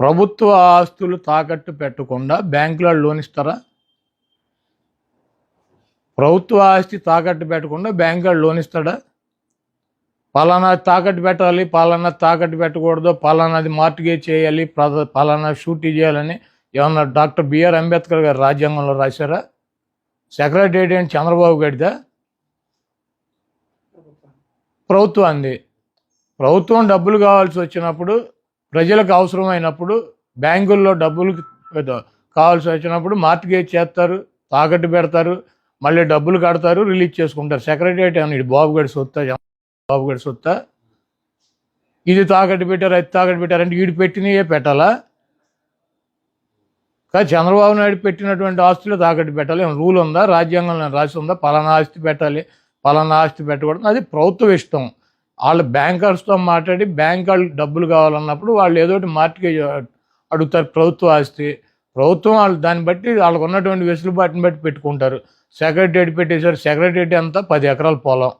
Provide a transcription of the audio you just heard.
ప్రభుత్వ ఆస్తులు తాకట్టు పెట్టకుండా బ్యాంకులో లోన్ ఇస్తారా? ప్రభుత్వ ఆస్తి తాకట్టు పెట్టకుండా బ్యాంకులో లోన్ ఇస్తాడా? పలానా తాకట్టు పెట్టాలి, పలానా తాకట్టు పెట్టకూడదు, పలానాది మార్టిగేజ్ చేయాలి, పలానా షూటీ చేయాలని ఏమన్నా డాక్టర్ బిఆర్ అంబేద్కర్ గారు రాజ్యాంగంలో రాశారా? సెక్రటేరియట్ ఏంటి చంద్రబాబు గడిదా? ప్రభుత్వాన్ని. ప్రభుత్వం డబ్బులు కావాల్సి వచ్చినప్పుడు, ప్రజలకు అవసరమైనప్పుడు, బ్యాంకుల్లో డబ్బులు కావాల్సి వచ్చినప్పుడు మార్టిగేజ్ చేస్తారు, తాకట్టు పెడతారు, మళ్ళీ డబ్బులు కడతారు, రిలీజ్ చేసుకుంటారు. సెక్రటేరియట్ అని బాబుగడి సొత్తా ఇది తాకట్టు పెట్టారు, అది తాకట్టు పెట్టారంటే వీడు పెట్టినయే పెట్టాలా? కానీ చంద్రబాబు నాయుడు పెట్టినటువంటి ఆస్తులు తాకట్టు పెట్టాలి. రూల్ ఉందా? రాజ్యాంగంలో రాసి ఉందా? పలానా ఆస్తి పెట్టాలి, పలానా ఆస్తి పెట్టకూడదు? అది ప్రభుత్వం ఇష్టం. వాళ్ళు బ్యాంకర్స్తో మాట్లాడి బ్యాంక్ వాళ్ళు డబ్బులు కావాలన్నప్పుడు వాళ్ళు ఏదో ఒకటి మార్టిగేజ్ అడుగుతారు. ప్రభుత్వ ఆస్తి ప్రభుత్వం వాళ్ళు దాన్ని బట్టి వాళ్ళకు ఉన్నటువంటి వెసులుబాటుని బట్టి పెట్టుకుంటారు. సెక్రటేరియట్ పెట్టేశారు. సెక్రటేరియట్ అంతా 10 ఎకరాల పొలం.